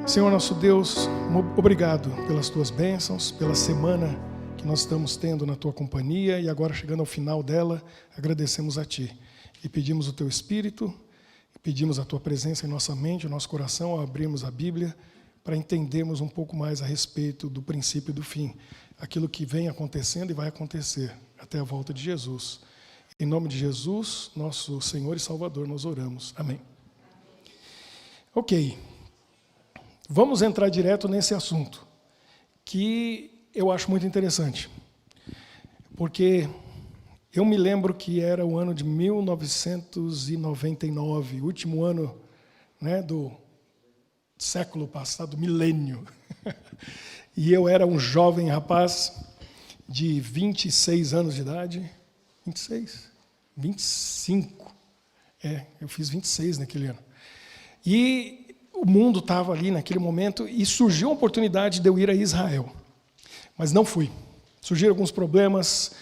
Senhor nosso Deus, obrigado pelas tuas bênçãos, pela semana que nós estamos tendo na tua companhia e agora chegando ao final dela, agradecemos a ti e pedimos o teu Espírito, pedimos a tua presença em nossa mente, em nosso coração, ao abrirmos a Bíblia, para entendermos um pouco mais a respeito do princípio e do fim, aquilo que vem acontecendo e vai acontecer até a volta de Jesus. Em nome de Jesus, nosso Senhor e Salvador, nós oramos. Amém. Ok. Vamos entrar direto nesse assunto, que eu acho muito interessante, porque eu me lembro que era o ano de 1999, último ano, né, do século passado, milênio, e eu era um jovem rapaz de 26 anos de idade, 26? 25, eu fiz 26 naquele ano, e o mundo estava ali naquele momento e surgiu a oportunidade de eu ir a Israel. Mas não fui. Surgiram alguns problemas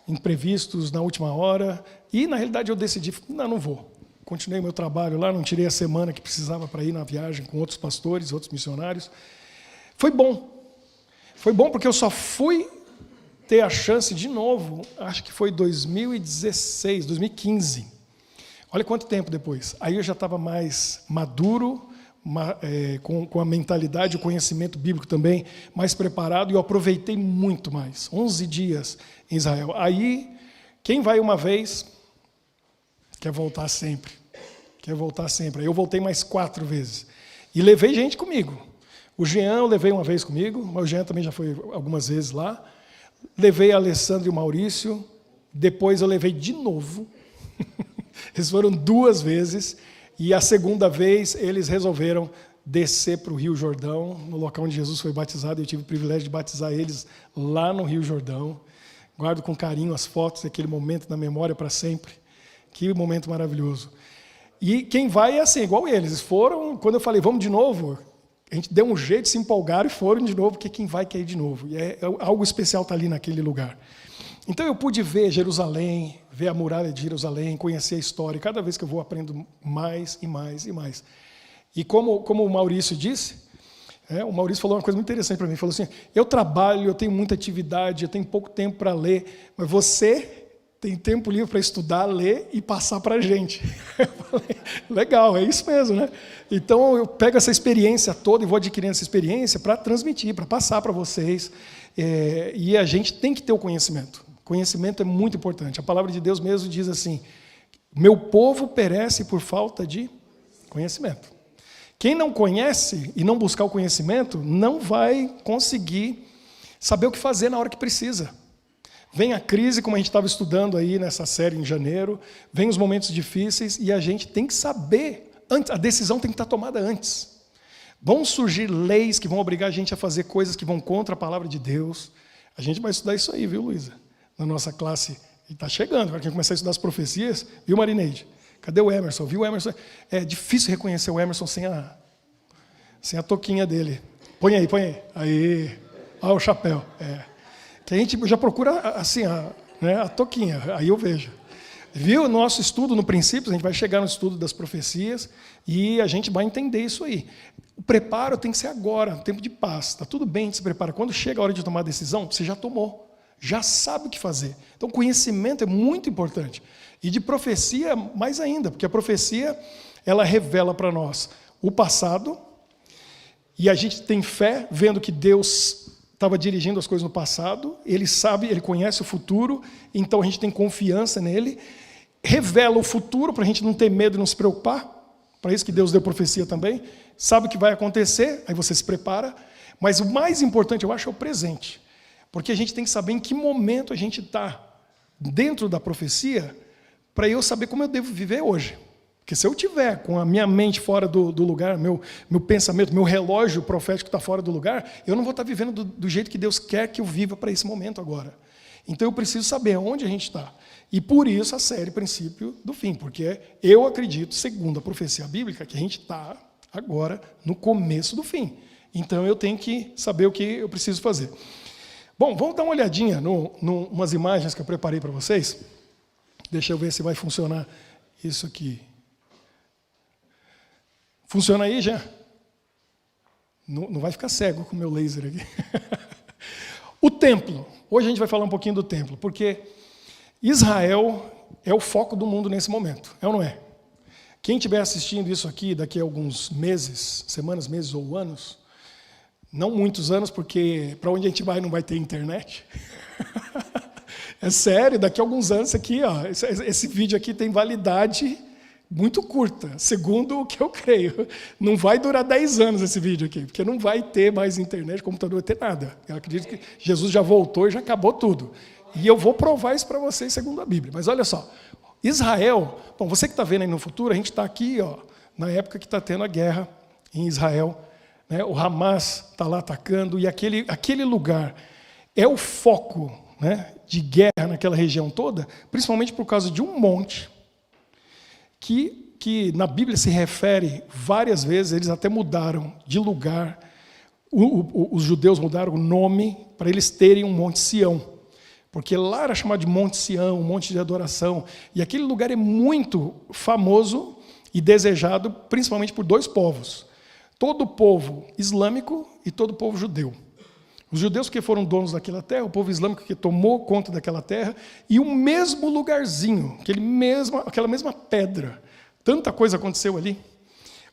imprevistos na última hora e, na realidade, eu decidi, não vou. Continuei meu trabalho lá, não tirei a semana que precisava para ir na viagem com outros pastores, outros missionários. Foi bom. Foi bom porque eu só fui ter a chance de novo, acho que foi 2016, 2015. Olha quanto tempo depois. Aí eu já estava mais maduro, com a mentalidade, o conhecimento bíblico também mais preparado, e eu aproveitei muito mais, 11 dias em Israel. Aí, quem vai uma vez, quer voltar sempre, Aí eu voltei mais 4 vezes, e levei gente comigo. O Jean eu levei uma vez comigo, mas o Jean também já foi algumas vezes lá. Levei a Alessandro e o Maurício, depois eu levei de novo, eles foram 2 vezes, e a segunda vez eles resolveram descer para o Rio Jordão, no local onde Jesus foi batizado. Eu tive o privilégio de batizar eles lá no Rio Jordão. Guardo com carinho as fotos daquele momento na memória para sempre. Que momento maravilhoso. E quem vai é assim, igual eles. Eles foram, quando eu falei, vamos de novo, a gente deu um jeito, se empolgaram e foram de novo, porque quem vai quer ir de novo. E algo especial está ali naquele lugar. Então eu pude ver Jerusalém, ver a muralha de Jerusalém, conhecer a história. E cada vez que eu vou, aprendo mais e mais e mais. E como o Maurício disse, o Maurício falou uma coisa muito interessante para mim. Ele falou assim, eu trabalho, eu tenho muita atividade, eu tenho pouco tempo para ler, mas você tem tempo livre para estudar, ler e passar para a gente. Eu falei, legal, é isso mesmo, né? Então eu pego essa experiência toda e vou adquirindo essa experiência para transmitir, para passar para vocês. E a gente tem que ter o conhecimento. Conhecimento é muito importante. A palavra de Deus mesmo diz assim, meu povo perece por falta de conhecimento. Quem não conhece e não buscar o conhecimento, não vai conseguir saber o que fazer na hora que precisa. Vem a crise, como a gente estava estudando aí nessa série em janeiro, vem os momentos difíceis e a gente tem que saber, a decisão tem que estar tomada antes. Vão surgir leis que vão obrigar a gente a fazer coisas que vão contra a palavra de Deus. A gente vai estudar isso aí, viu, Luísa? Na nossa classe, e está chegando, para quem começar a estudar as profecias, viu, Marineide? Cadê o Emerson? Viu o Emerson? É difícil reconhecer o Emerson sem a touquinha dele. Põe aí. Aí, olha o chapéu. Que a gente já procura assim, a touquinha, aí eu vejo. Viu o nosso estudo no princípio, a gente vai chegar no estudo das profecias e a gente vai entender isso aí. O preparo tem que ser agora, no tempo de paz. Está tudo bem, a gente se prepara. Quando chega a hora de tomar a decisão, você já tomou. Já sabe o que fazer. Então, conhecimento é muito importante. E de profecia, mais ainda, porque a profecia, ela revela para nós o passado, e a gente tem fé, vendo que Deus estava dirigindo as coisas no passado, Ele sabe, Ele conhece o futuro, então a gente tem confiança nele, revela o futuro, para a gente não ter medo e não se preocupar, para isso que Deus deu profecia também, sabe o que vai acontecer, aí você se prepara, mas o mais importante, eu acho, é o presente. Porque a gente tem que saber em que momento a gente está dentro da profecia para eu saber como eu devo viver hoje. Porque se eu tiver com a minha mente fora do lugar, meu pensamento, meu relógio profético está fora do lugar, eu não vou estar vivendo do jeito que Deus quer que eu viva para esse momento agora. Então eu preciso saber onde a gente está. E por isso a série Princípio do Fim, porque eu acredito, segundo a profecia bíblica, que a gente está agora no começo do fim. Então eu tenho que saber o que eu preciso fazer. Bom, vamos dar uma olhadinha em umas imagens que eu preparei para vocês. Deixa eu ver se vai funcionar isso aqui. Funciona aí já? Não vai ficar cego com o meu laser aqui. O templo. Hoje a gente vai falar um pouquinho do templo, porque Israel é o foco do mundo nesse momento, é ou não é? Quem estiver assistindo isso aqui daqui a alguns meses, semanas, meses ou anos, não muitos anos, porque para onde a gente vai não vai ter internet. É sério, daqui a alguns anos aqui, ó, esse vídeo aqui tem validade muito curta, segundo o que eu creio. Não vai durar 10 anos esse vídeo aqui, porque não vai ter mais internet, computador, não vai ter nada. Eu acredito que Jesus já voltou e já acabou tudo. E eu vou provar isso para vocês segundo a Bíblia. Mas olha só, Israel, bom, você que está vendo aí no futuro, a gente está aqui, ó, na época que está tendo a guerra em Israel, né? O Hamas está lá atacando, e aquele lugar é o foco, né, de guerra naquela região toda, principalmente por causa de um monte que na Bíblia se refere várias vezes, eles até mudaram de lugar, os judeus mudaram o nome para eles terem um Monte Sião, porque lá era chamado de Monte Sião, um monte de adoração, e aquele lugar é muito famoso e desejado principalmente por dois povos, todo o povo islâmico e todo o povo judeu. Os judeus que foram donos daquela terra, o povo islâmico que tomou conta daquela terra, e o mesmo lugarzinho, aquela mesma pedra. Tanta coisa aconteceu ali,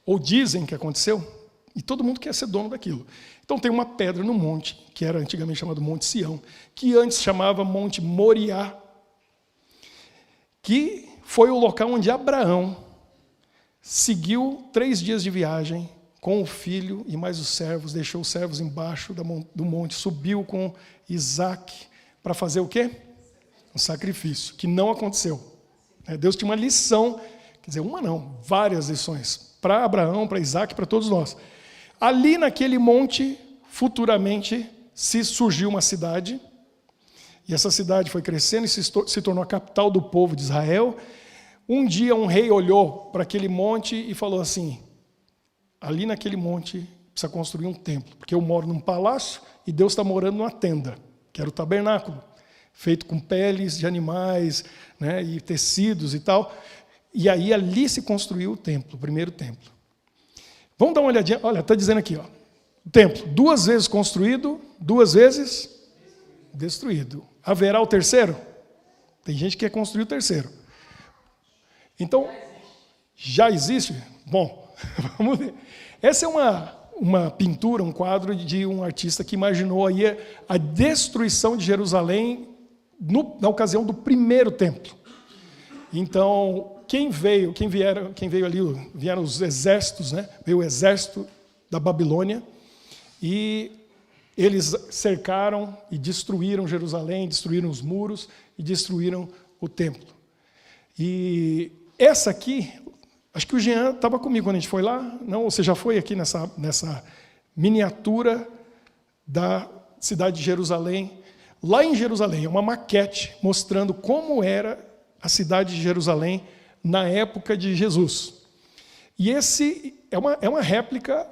ou dizem que aconteceu, e todo mundo quer ser dono daquilo. Então tem uma pedra no monte, que era antigamente chamado Monte Sião, que antes chamava Monte Moriá, que foi o local onde Abraão seguiu 3 dias de viagem, com o filho e mais os servos, deixou os servos embaixo do monte, subiu com Isaac para fazer o quê? Um sacrifício, que não aconteceu. Deus tinha uma lição, quer dizer, uma não, várias lições, para Abraão, para Isaac, para todos nós. Ali naquele monte, futuramente, se surgiu uma cidade, e essa cidade foi crescendo e se tornou a capital do povo de Israel. Um dia um rei olhou para aquele monte e falou assim: ali naquele monte precisa construir um templo, porque eu moro num palácio e Deus está morando numa tenda, que era o tabernáculo, feito com peles de animais, né, e tecidos e tal. E aí ali se construiu o templo, o primeiro templo. Vamos dar uma olhadinha, olha, está dizendo aqui, ó, o templo, 2 vezes construído, 2 vezes destruído. Haverá o terceiro? Tem gente que quer construir o terceiro. Então, já existe? Bom, vamos ver. Essa é uma pintura, um quadro de um artista que imaginou aí a destruição de Jerusalém na ocasião do primeiro templo. Então, quem veio ali, vieram os exércitos, né? Veio o exército da Babilônia e eles cercaram e destruíram Jerusalém, destruíram os muros e destruíram o templo. E essa aqui, acho que o Jean estava comigo quando a gente foi lá. Não, você já foi aqui nessa miniatura da cidade de Jerusalém. Lá em Jerusalém, é uma maquete mostrando como era a cidade de Jerusalém na época de Jesus. E esse é uma réplica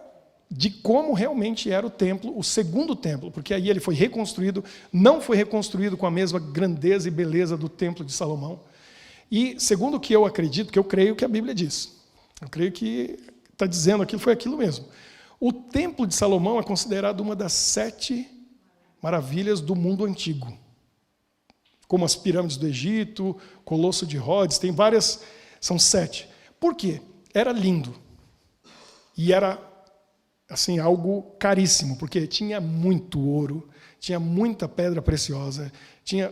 de como realmente era o templo, o segundo templo, porque aí ele foi reconstruído, não foi reconstruído com a mesma grandeza e beleza do templo de Salomão. E segundo o que eu acredito, que eu creio que a Bíblia diz, eu creio que está dizendo aquilo, foi aquilo mesmo. O templo de Salomão é considerado uma das 7 maravilhas do mundo antigo, como as pirâmides do Egito, Colosso de Rhodes, tem várias, são 7. Por quê? Era lindo. E era assim, algo caríssimo, porque tinha muito ouro, tinha muita pedra preciosa,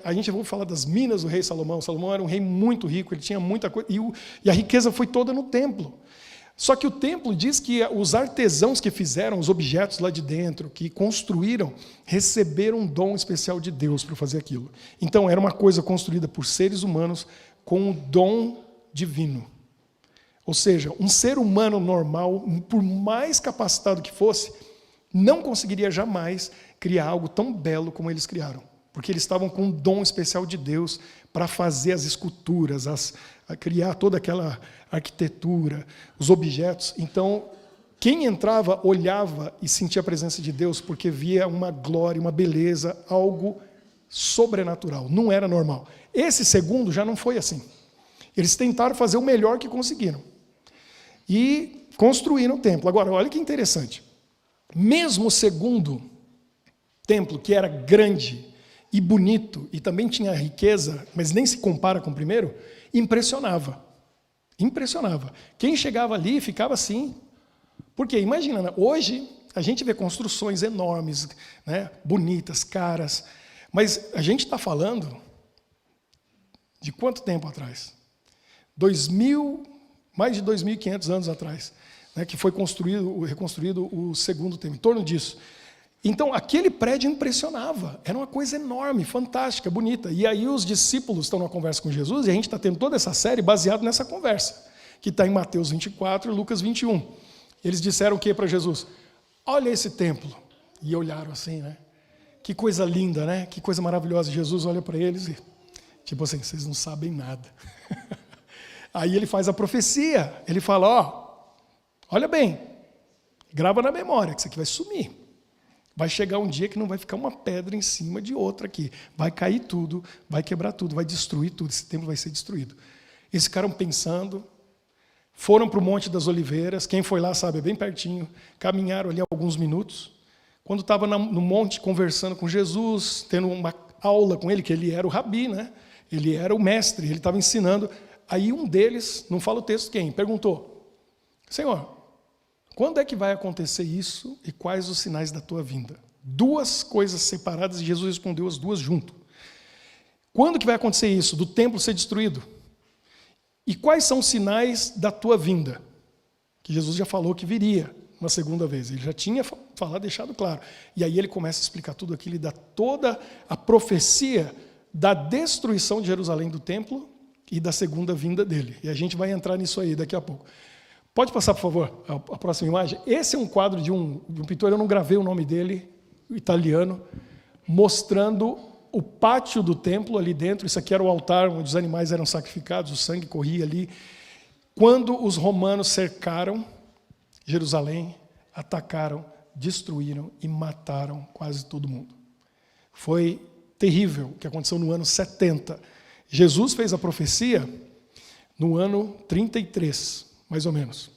a gente vai falar das minas do rei Salomão. Salomão era um rei muito rico, ele tinha muita coisa, e a riqueza foi toda no templo. Só que o templo diz que os artesãos que fizeram os objetos lá de dentro, que construíram, receberam um dom especial de Deus para fazer aquilo. Então, era uma coisa construída por seres humanos com um dom divino. Ou seja, um ser humano normal, por mais capacitado que fosse, não conseguiria jamais criar algo tão belo como eles criaram. Porque eles estavam com um dom especial de Deus para fazer as esculturas, a criar toda aquela arquitetura, os objetos. Então, quem entrava, olhava e sentia a presença de Deus, porque via uma glória, uma beleza, algo sobrenatural. Não era normal. Esse segundo já não foi assim. Eles tentaram fazer o melhor que conseguiram. E construíram o templo. Agora, olha que interessante. Mesmo o segundo templo, que era grande e bonito, e também tinha riqueza, mas nem se compara com o primeiro, impressionava. Impressionava. Quem chegava ali ficava assim. Porque, imagina, né? Hoje a gente vê construções enormes, né? Bonitas, caras, mas a gente está falando de quanto tempo atrás? Mais de 2.500 anos atrás, né? Que foi reconstruído o segundo templo, em torno disso. Então, aquele prédio impressionava, era uma coisa enorme, fantástica, bonita. E aí os discípulos estão numa conversa com Jesus, e a gente está tendo toda essa série baseada nessa conversa, que está em Mateus 24 e Lucas 21. Eles disseram o que para Jesus? Olha esse templo. E olharam assim, né? Que coisa linda, né? Que coisa maravilhosa. Jesus olha para eles e, tipo assim, vocês não sabem nada. Aí ele faz a profecia, ele fala, ó, olha bem, grava na memória que isso aqui vai sumir. Vai chegar um dia que não vai ficar uma pedra em cima de outra aqui. Vai cair tudo, vai quebrar tudo, vai destruir tudo. Esse templo vai ser destruído. Eles ficaram pensando, foram para o Monte das Oliveiras. Quem foi lá sabe, é bem pertinho. Caminharam ali alguns minutos. Quando estava no monte conversando com Jesus, tendo uma aula com ele, que ele era o rabi, né? Ele era o mestre, ele estava ensinando. Aí um deles, não fala o texto quem, perguntou, Senhor, quando é que vai acontecer isso e quais os sinais da tua vinda? Duas coisas separadas e Jesus respondeu as duas junto. Quando que vai acontecer isso? Do templo ser destruído? E quais são os sinais da tua vinda? Que Jesus já falou que viria uma segunda vez. Ele já tinha falado, deixado claro. E aí ele começa a explicar tudo aquilo e dá toda a profecia da destruição de Jerusalém do templo e da segunda vinda dele. E a gente vai entrar nisso aí daqui a pouco. Pode passar, por favor, a próxima imagem? Esse é um quadro de um pintor, eu não gravei o nome dele, italiano, mostrando o pátio do templo ali dentro. Isso aqui era o altar onde os animais eram sacrificados, o sangue corria ali. Quando os romanos cercaram Jerusalém, atacaram, destruíram e mataram quase todo mundo. Foi terrível o que aconteceu no ano 70. Jesus fez a profecia no ano 33. Mais ou menos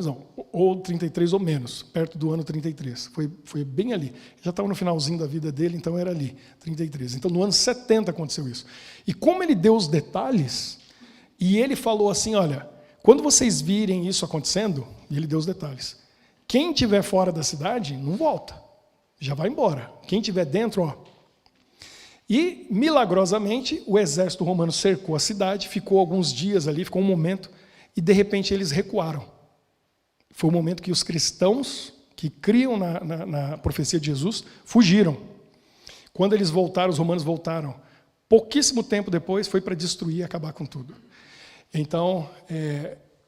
não, ou 33 ou menos, perto do ano 33, foi bem ali, já estava no finalzinho da vida dele, então era ali, 33, então no ano 70 aconteceu isso, e como ele deu os detalhes, e ele falou assim, olha, quando vocês virem isso acontecendo, e ele deu os detalhes, quem estiver fora da cidade, não volta, já vai embora, quem estiver dentro, ó. E milagrosamente, o exército romano cercou a cidade, ficou alguns dias ali, ficou um momento, e, de repente, eles recuaram. Foi o momento que os cristãos, que criam na profecia de Jesus, fugiram. Quando eles voltaram, os romanos voltaram. Pouquíssimo tempo depois, foi para destruir e acabar com tudo. Então,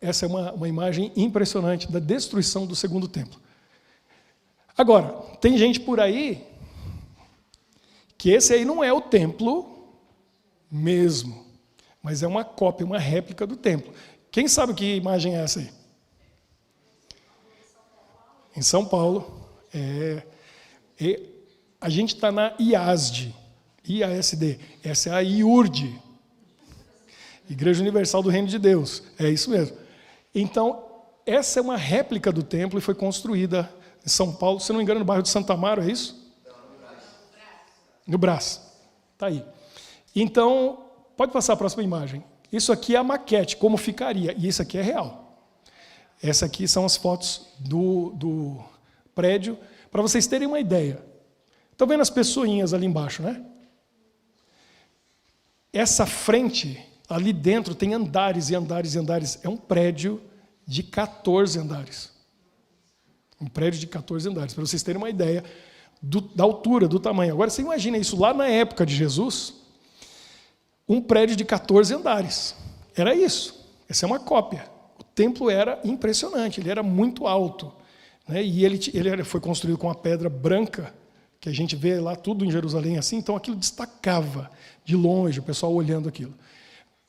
essa é uma imagem impressionante da destruição do segundo templo. Agora, tem gente por aí que esse aí não é o templo mesmo, mas é uma cópia, uma réplica do templo. Quem sabe que imagem é essa aí? Em São Paulo. A gente está na IASD. Essa é a IURD. Igreja Universal do Reino de Deus. É isso mesmo. Então, essa é uma réplica do templo e foi construída em São Paulo, se não me engano, no bairro de Santa Amaro, é isso? No Brás. Está aí. Então, pode passar a próxima imagem. Isso aqui é a maquete, como ficaria. E isso aqui é real. Essa aqui são as fotos do prédio, para vocês terem uma ideia. Estão vendo as pessoinhas ali embaixo, né? Essa frente, ali dentro, tem andares e andares e andares. É um prédio de 14 andares. Um prédio de 14 andares, para vocês terem uma ideia da altura, do tamanho. Agora, você imagina isso lá na época de Jesus, um prédio de 14 andares. Era isso. Essa é uma cópia. O templo era impressionante, ele era muito alto, né? E ele foi construído com a pedra branca, que a gente vê lá tudo em Jerusalém assim, então aquilo destacava de longe, o pessoal olhando aquilo.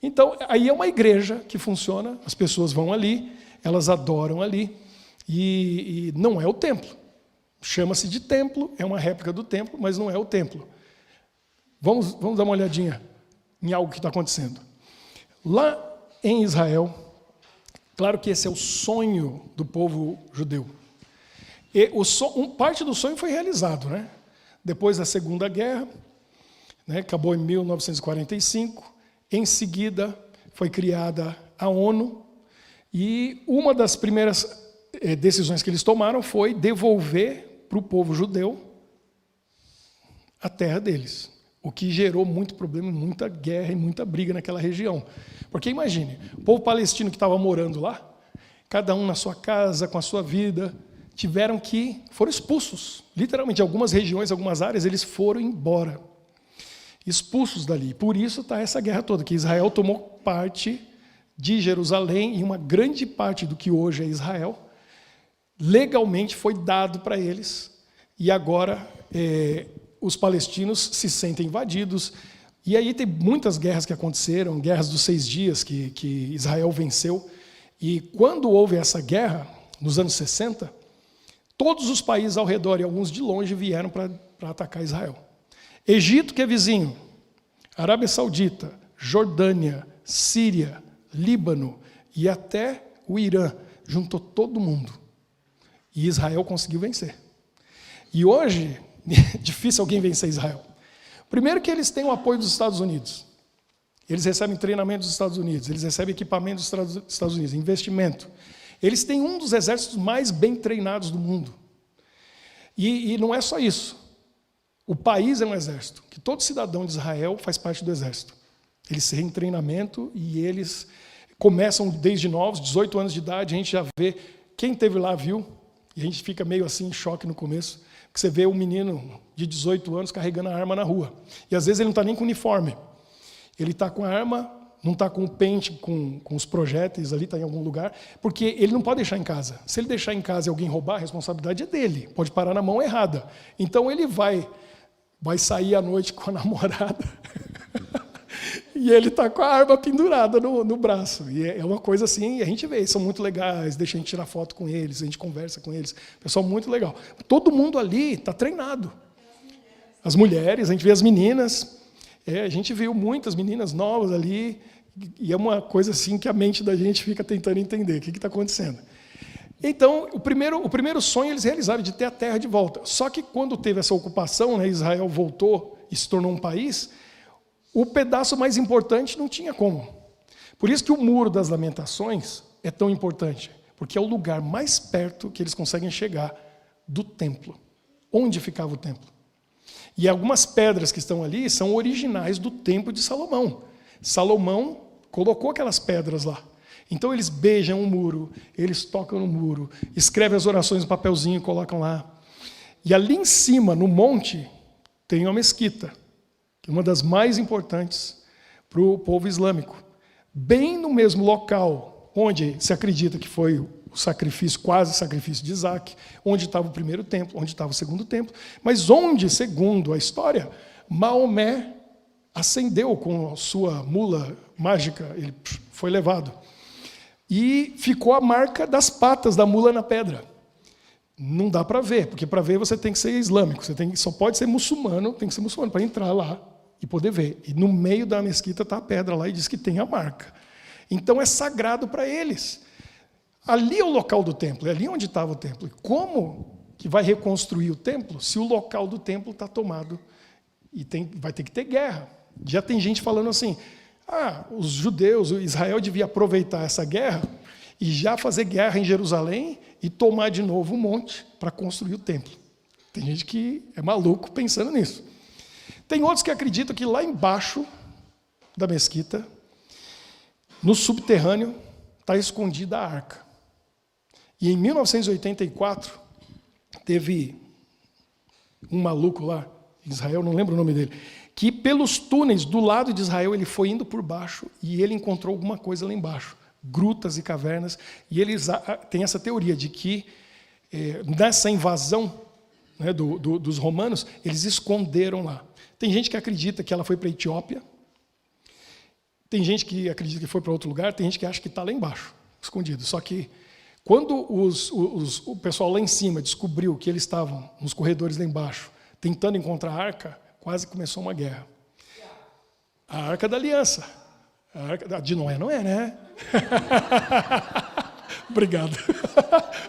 Então, aí é uma igreja que funciona, as pessoas vão ali, elas adoram ali, e não é o templo. Chama-se de templo, é uma réplica do templo, mas não é o templo. Vamos dar uma olhadinha em algo que está acontecendo. Lá em Israel, claro que esse é o sonho do povo judeu. E parte do sonho foi realizado, né? Depois da Segunda Guerra, né, acabou em 1945, em seguida foi criada a ONU, e uma das primeiras decisões que eles tomaram foi devolver para o povo judeu a terra deles, o que gerou muito problema, muita guerra e muita briga naquela região. Porque imagine, o povo palestino que estava morando lá, cada um na sua casa, com a sua vida, foram expulsos. Literalmente, em algumas regiões, algumas áreas, eles foram embora, expulsos dali. Por isso está essa guerra toda, que Israel tomou parte de Jerusalém, e uma grande parte do que hoje é Israel, legalmente foi dado para eles, e agora os palestinos se sentem invadidos. E aí tem muitas guerras que aconteceram, guerras dos 6 dias que Israel venceu. E quando houve essa guerra, nos anos 60, todos os países ao redor e alguns de longe vieram para atacar Israel. Egito, que é vizinho, Arábia Saudita, Jordânia, Síria, Líbano e até o Irã, juntou todo mundo. E Israel conseguiu vencer. E hoje, é difícil alguém vencer Israel. Primeiro que eles têm o apoio dos Estados Unidos. Eles recebem treinamento dos Estados Unidos, eles recebem equipamento dos Estados Unidos, investimento. Eles têm um dos exércitos mais bem treinados do mundo. E não é só isso. O país é um exército, que todo cidadão de Israel faz parte do exército. Eles têm treinamento e eles começam desde novos, 18 anos de idade, a gente já vê, quem esteve lá viu, e a gente fica meio assim em choque no começo, que você vê um menino de 18 anos carregando a arma na rua. E às vezes ele não está nem com uniforme. Ele está com a arma, não está com o pente, com os projéteis ali, está em algum lugar, porque ele não pode deixar em casa. Se ele deixar em casa e alguém roubar, a responsabilidade é dele, pode parar na mão errada. Então ele vai sair à noite com a namorada e ele está com a arma pendurada no braço. E é uma coisa assim, e a gente vê, eles são muito legais, deixa a gente tirar foto com eles, a gente conversa com eles, pessoal muito legal. Todo mundo ali está treinado. As mulheres, a gente vê as meninas, a gente viu muitas meninas novas ali, e é uma coisa assim que a mente da gente fica tentando entender o que está acontecendo. Então, o primeiro sonho eles realizaram, de ter a terra de volta. Só que quando teve essa ocupação, né, Israel voltou e se tornou um país, o pedaço mais importante não tinha como. Por isso que o Muro das Lamentações é tão importante, porque é o lugar mais perto que eles conseguem chegar do templo. Onde ficava o templo? E algumas pedras que estão ali são originais do templo de Salomão. Salomão colocou aquelas pedras lá. Então eles beijam o muro, eles tocam no muro, escrevem as orações no papelzinho e colocam lá. E ali em cima, no monte, tem uma mesquita, que é uma das mais importantes para o povo islâmico. Bem no mesmo local onde se acredita que foi o sacrifício, quase sacrifício de Isaac, onde estava o primeiro templo, onde estava o segundo templo, mas onde, segundo a história, Maomé ascendeu com a sua mula mágica, ele foi levado. E ficou a marca das patas da mula na pedra. Não dá para ver, porque para ver você tem que ser islâmico, só pode ser muçulmano, tem que ser muçulmano para entrar lá e poder ver. E no meio da mesquita está a pedra lá e diz que tem a marca. Então é sagrado para eles. Ali é o local do templo, é ali onde estava o templo. E como que vai reconstruir o templo se o local do templo está tomado? E vai ter que ter guerra. Já tem gente falando assim, os judeus, o Israel devia aproveitar essa guerra e já fazer guerra em Jerusalém e tomar de novo o monte para construir o templo. Tem gente que é maluco pensando nisso. Tem outros que acreditam que lá embaixo da mesquita, no subterrâneo, está escondida a arca. E em 1984, teve um maluco lá, em Israel, não lembro o nome dele, que pelos túneis do lado de Israel ele foi indo por baixo e ele encontrou alguma coisa lá embaixo, grutas e cavernas, e eles têm essa teoria de que nessa invasão, né, dos romanos, eles esconderam lá. Tem gente que acredita que ela foi para a Etiópia, tem gente que acredita que foi para outro lugar, tem gente que acha que está lá embaixo, escondido. Só que quando o pessoal lá em cima descobriu que eles estavam nos corredores lá embaixo, tentando encontrar a arca, quase começou uma guerra. A Arca da Aliança. A Arca de Noé não é, né? Obrigado.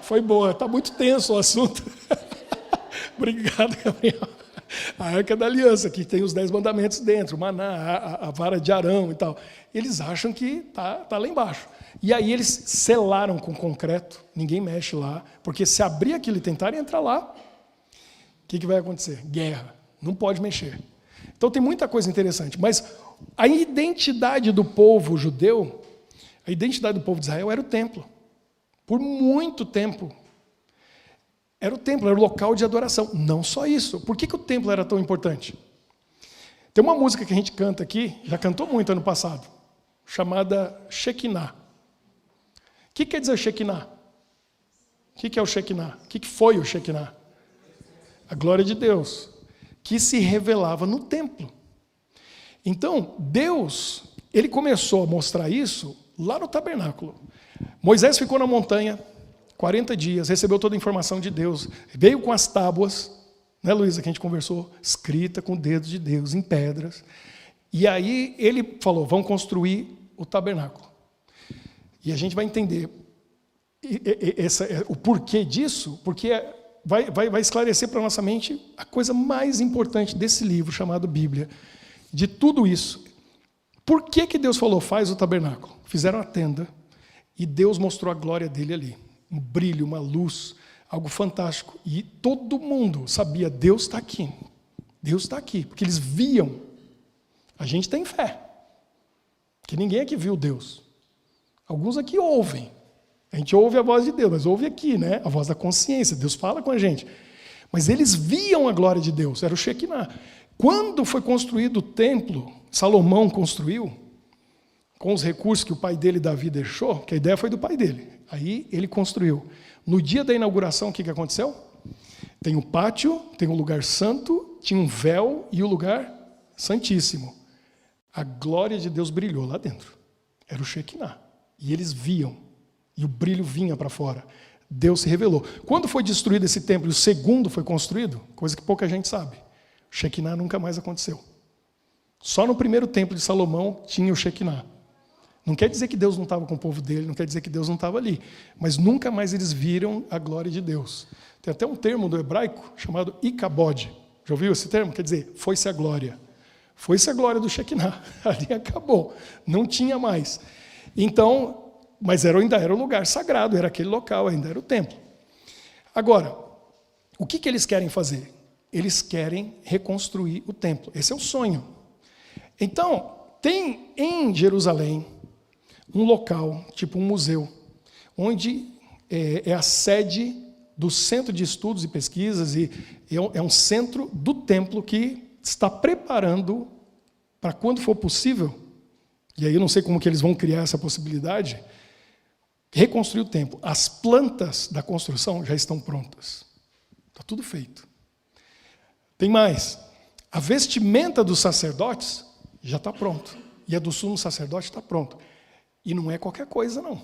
Foi boa, está muito tenso o assunto. Obrigado, Gabriel. A Arca da Aliança, que tem os 10 mandamentos dentro, o maná, a vara de Arão e tal. Eles acham que tá lá embaixo. E aí eles selaram com concreto, ninguém mexe lá, porque se abrir aquilo e tentarem entrar lá, o que vai acontecer? Guerra, não pode mexer. Então tem muita coisa interessante, mas a identidade do povo judeu, a identidade do povo de Israel era o templo. Por muito tempo, era o templo, era o local de adoração. Não só isso. Por que o templo era tão importante? Tem uma música que a gente canta aqui, já cantou muito ano passado, chamada Shekinah. O que quer dizer Shekinah? O que é o Shekinah? O que foi o Shekinah? A glória de Deus, que se revelava no templo. Então, Deus, ele começou a mostrar isso lá no tabernáculo. Moisés ficou na montanha 40 dias, recebeu toda a informação de Deus, veio com as tábuas, né, Luísa, que a gente conversou, escrita com o dedo de Deus, em pedras. E aí ele falou, vamos construir o tabernáculo. E a gente vai entender o porquê disso, porque vai esclarecer para a nossa mente a coisa mais importante desse livro, chamado Bíblia, de tudo isso. Por que Deus falou, faz o tabernáculo? Fizeram a tenda, e Deus mostrou a glória dele ali. Um brilho, uma luz, algo fantástico. E todo mundo sabia, Deus está aqui. Deus está aqui, porque eles viam. A gente tem fé, que ninguém aqui viu Deus. Alguns aqui ouvem. A gente ouve a voz de Deus, mas ouve aqui, né? A voz da consciência, Deus fala com a gente. Mas eles viam a glória de Deus, era o Shekinah. Quando foi construído o templo, Salomão construiu, com os recursos que o pai dele, Davi, deixou, que a ideia foi do pai dele. Aí ele construiu. No dia da inauguração, o que aconteceu? Tem o pátio, tem o lugar santo, tinha um véu e o lugar santíssimo. A glória de Deus brilhou lá dentro. Era o Shekinah. E eles viam. E o brilho vinha para fora. Deus se revelou. Quando foi destruído esse templo e o segundo foi construído, coisa que pouca gente sabe, o Shekinah nunca mais aconteceu. Só no primeiro templo de Salomão tinha o Shekinah. Não quer dizer que Deus não estava com o povo dele, não quer dizer que Deus não estava ali. Mas nunca mais eles viram a glória de Deus. Tem até um termo do hebraico chamado Icabod. Já ouviu esse termo? Quer dizer, foi-se a glória. Foi-se a glória do Shekinah. Ali acabou. Não tinha mais. Então, mas ainda era o lugar sagrado, era aquele local, ainda era o templo. Agora, o que eles querem fazer? Eles querem reconstruir o templo. Esse é o sonho. Então, tem em Jerusalém um local, tipo um museu, onde é a sede do Centro de Estudos e Pesquisas, e é um centro do templo que está preparando para quando for possível, e aí eu não sei como que eles vão criar essa possibilidade, reconstruir o templo. As plantas da construção já estão prontas. Está tudo feito. Tem mais. A vestimenta dos sacerdotes já está pronto. E a do sumo sacerdote está pronto. E não é qualquer coisa, não.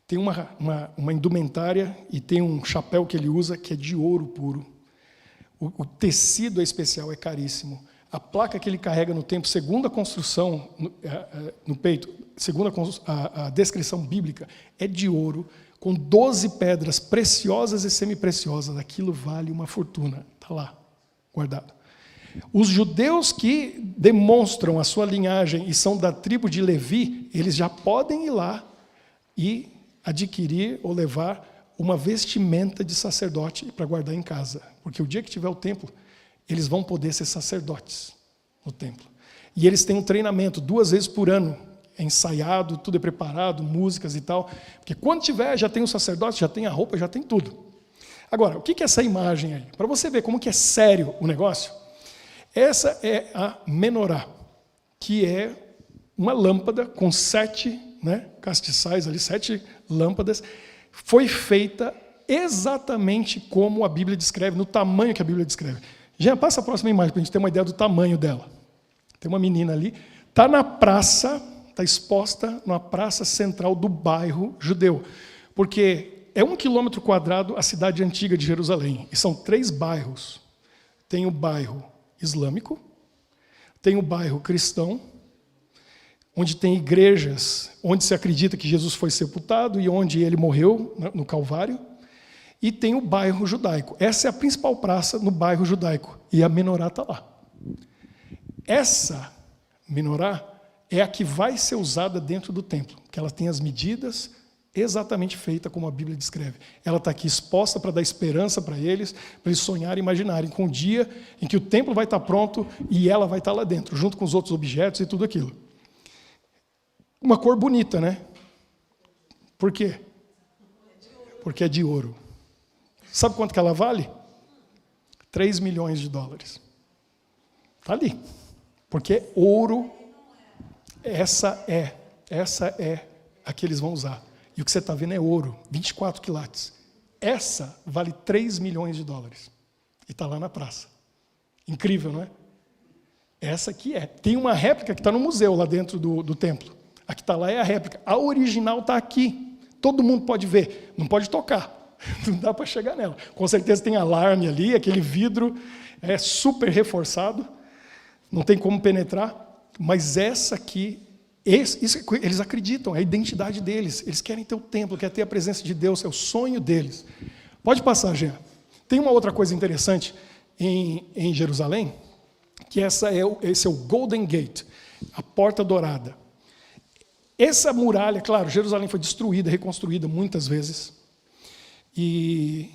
Tem uma indumentária e tem um chapéu que ele usa que é de ouro puro. O tecido é especial, é caríssimo. A placa que ele carrega no templo, segundo a construção no peito, segundo a descrição bíblica, é de ouro, com 12 pedras preciosas e semipreciosas. Aquilo vale uma fortuna. Está lá, guardado. Os judeus que demonstram a sua linhagem e são da tribo de Levi, eles já podem ir lá e adquirir ou levar uma vestimenta de sacerdote para guardar em casa. Porque o dia que tiver o templo, eles vão poder ser sacerdotes no templo. E eles têm um treinamento 2 vezes por ano, é ensaiado, tudo é preparado, músicas e tal. Porque quando tiver, já tem o sacerdote, já tem a roupa, já tem tudo. Agora, o que é essa imagem aí? Para você ver como que é sério o negócio, essa é a menorá, que é uma lâmpada com 7 castiçais ali, 7 lâmpadas. Foi feita exatamente como a Bíblia descreve, no tamanho que a Bíblia descreve. Já passa a próxima imagem para a gente ter uma ideia do tamanho dela. Tem uma menina ali, está na praça, está exposta na praça central do bairro judeu, porque é 1 quilômetro quadrado a cidade antiga de Jerusalém, e são 3 bairros. Tem o bairro islâmico, tem o bairro cristão, onde tem igrejas, onde se acredita que Jesus foi sepultado e onde ele morreu, no Calvário, e tem o bairro judaico. Essa é a principal praça no bairro judaico, e a menorá está lá. Essa menorá é a que vai ser usada dentro do templo, que ela tem as medidas exatamente feitas como a Bíblia descreve. Ela está aqui exposta para dar esperança para eles sonharem e imaginarem com o dia em que o templo vai estar pronto e ela vai estar lá dentro, junto com os outros objetos e tudo aquilo. Uma cor bonita, né? Por quê? Porque é de ouro. Sabe quanto que ela vale? 3 milhões de dólares. Está ali. Porque ouro, essa é a que eles vão usar. E o que você está vendo é ouro, 24 quilates. Essa vale 3 milhões de dólares. E está lá na praça. Incrível, não é? Essa aqui é. Tem uma réplica que está no museu lá dentro do templo. A que está lá é a réplica. A original está aqui. Todo mundo pode ver. Não pode tocar. Não dá para chegar nela. Com certeza tem alarme ali, aquele vidro é super reforçado. Não tem como penetrar. Mas essa aqui, eles acreditam, é a identidade deles. Eles querem ter o templo, querem ter a presença de Deus, é o sonho deles. Pode passar, Jean. Tem uma outra coisa interessante em Jerusalém, que esse é o Golden Gate, a Porta Dourada. Essa muralha, claro, Jerusalém foi destruída, reconstruída muitas vezes. E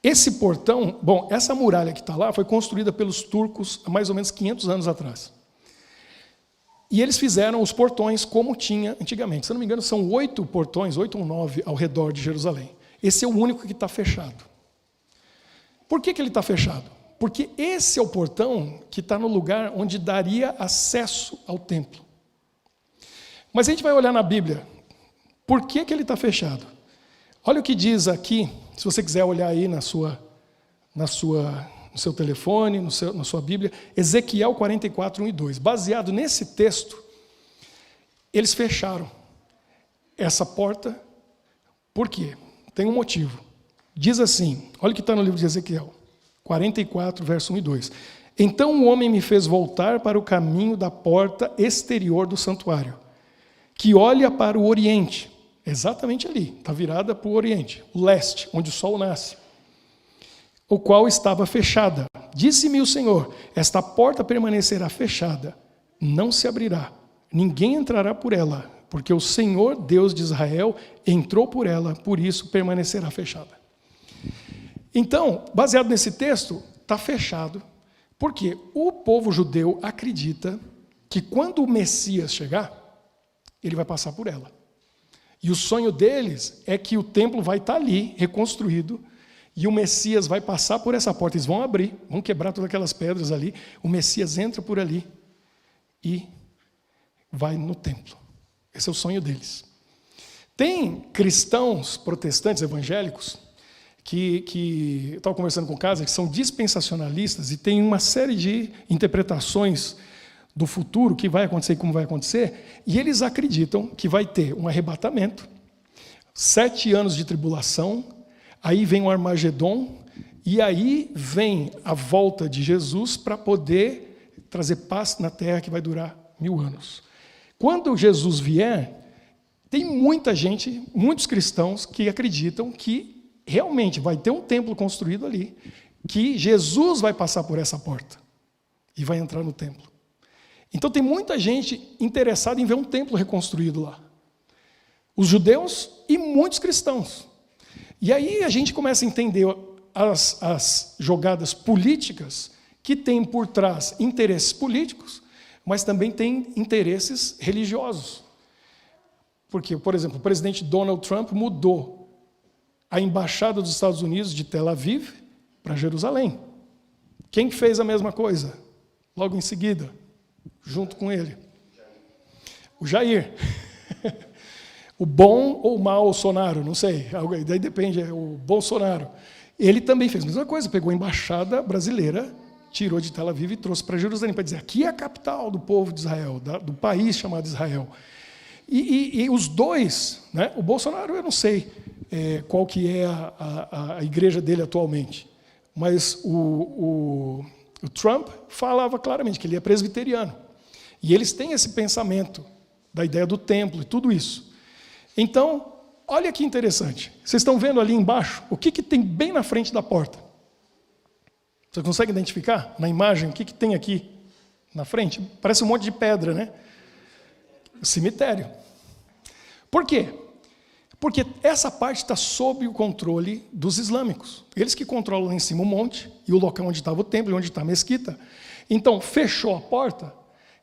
esse portão, bom, essa muralha que está lá foi construída pelos turcos há mais ou menos 500 anos atrás. E eles fizeram os portões como tinha antigamente. Se eu não me engano, são 8 portões, 8 ou 9 ao redor de Jerusalém. Esse é o único que está fechado. Por que ele está fechado? Porque esse é o portão que está no lugar onde daria acesso ao templo. Mas a gente vai olhar na Bíblia. Por que ele está fechado? Olha o que diz aqui, se você quiser olhar aí no seu telefone, na sua Bíblia, Ezequiel 44, 1 e 2. Baseado nesse texto, eles fecharam essa porta. Por quê? Tem um motivo. Diz assim, olha o que está no livro de Ezequiel, 44, verso 1 e 2. Então o homem me fez voltar para o caminho da porta exterior do santuário, que olha para o oriente, exatamente ali, está virada para o oriente, o leste, onde o sol nasce, o qual estava fechada. Disse-me o Senhor, esta porta permanecerá fechada, não se abrirá, ninguém entrará por ela, porque o Senhor, Deus de Israel, entrou por ela, por isso permanecerá fechada. Então, baseado nesse texto, está fechado, porque o povo judeu acredita que quando o Messias chegar, ele vai passar por ela. E o sonho deles é que o templo vai estar ali, reconstruído, e o Messias vai passar por essa porta. Eles vão abrir, vão quebrar todas aquelas pedras ali, o Messias entra por ali e vai no templo. Esse é o sonho deles. Tem cristãos protestantes evangélicos que eu estava conversando com o Casa, que são dispensacionalistas e tem uma série de interpretações do futuro, que vai acontecer e como vai acontecer, e eles acreditam que vai ter um arrebatamento, 7 anos de tribulação, aí vem o Armagedon, e aí vem a volta de Jesus para poder trazer paz na terra que vai durar 1000 anos. Quando Jesus vier, tem muita gente, muitos cristãos que acreditam que realmente vai ter um templo construído ali, que Jesus vai passar por essa porta e vai entrar no templo. Então tem muita gente interessada em ver um templo reconstruído lá. Os judeus e muitos cristãos. E aí a gente começa a entender as jogadas políticas que têm por trás interesses políticos, mas também tem interesses religiosos. Porque, por exemplo, o presidente Donald Trump mudou a embaixada dos Estados Unidos de Tel Aviv para Jerusalém. Quem fez a mesma coisa? Logo em seguida, junto com ele? O Jair. O bom ou mau Bolsonaro, não sei, daí depende, é o Bolsonaro. Ele também fez a mesma coisa, pegou a embaixada brasileira, tirou de Tel Aviv e trouxe para Jerusalém, para dizer, aqui é a capital do povo de Israel, do país chamado Israel. E os dois, né, o Bolsonaro, eu não sei qual que é a igreja dele atualmente, mas o Trump falava claramente que ele é presbiteriano. E eles têm esse pensamento da ideia do templo e tudo isso. Então, olha que interessante. Vocês estão vendo ali embaixo o que tem bem na frente da porta? Você consegue identificar na imagem o que tem aqui na frente? Parece um monte de pedra, né? Cemitério. Por quê? Porque essa parte está sob o controle dos islâmicos. Eles que controlam lá em cima o monte e o local onde estava o templo e onde está a mesquita. Então, fechou a porta, o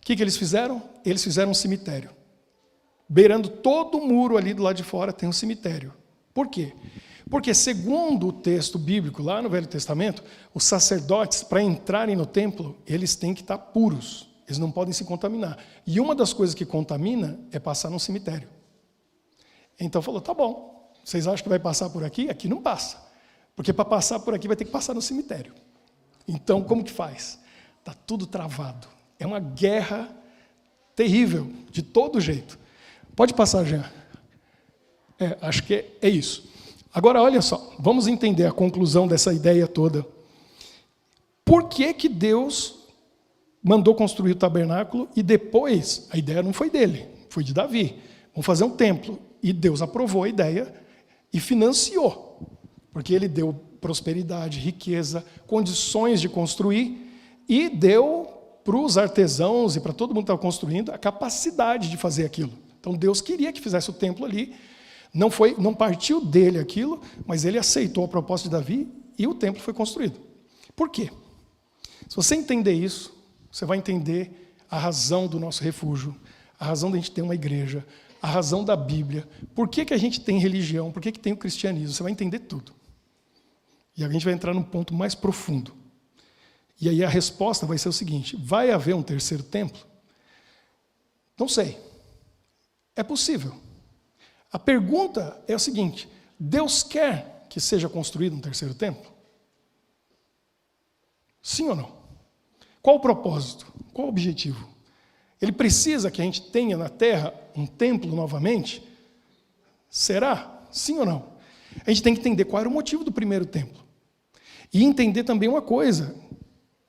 que eles fizeram? Eles fizeram um cemitério. Beirando todo o muro ali do lado de fora tem um cemitério. Por quê? Porque, segundo o texto bíblico, lá no Velho Testamento, os sacerdotes, para entrarem no templo, eles têm que estar puros. Eles não podem se contaminar. E uma das coisas que contamina é passar num cemitério. Então falou, tá bom, vocês acham que vai passar por aqui? Aqui não passa. Porque para passar por aqui vai ter que passar no cemitério. Então, como que faz? Está tudo travado. É uma guerra terrível, de todo jeito. Pode passar, Jean. Acho que é isso. Agora, olha só, vamos entender a conclusão dessa ideia toda. Por que Deus mandou construir o tabernáculo e depois, a ideia não foi dele, foi de Davi. Vamos fazer um templo. E Deus aprovou a ideia e financiou, porque Ele deu prosperidade, riqueza, condições de construir e deu para os artesãos e para todo mundo que estava construindo a capacidade de fazer aquilo. Então Deus queria que fizesse o templo ali, não partiu dele aquilo, mas Ele aceitou a proposta de Davi e o templo foi construído. Por quê? Se você entender isso, você vai entender a razão do nosso refúgio, a razão de a gente ter uma igreja, a razão da Bíblia, por que a gente tem religião, por que tem o cristianismo, você vai entender tudo. E a gente vai entrar num ponto mais profundo. E aí a resposta vai ser o seguinte, vai haver um terceiro templo? Não sei. É possível. A pergunta é a seguinte, Deus quer que seja construído um terceiro templo? Sim ou não? Qual o propósito? Qual o objetivo? Ele precisa que a gente tenha na terra um templo novamente? Será? Sim ou não? A gente tem que entender qual era o motivo do primeiro templo. E entender também uma coisa.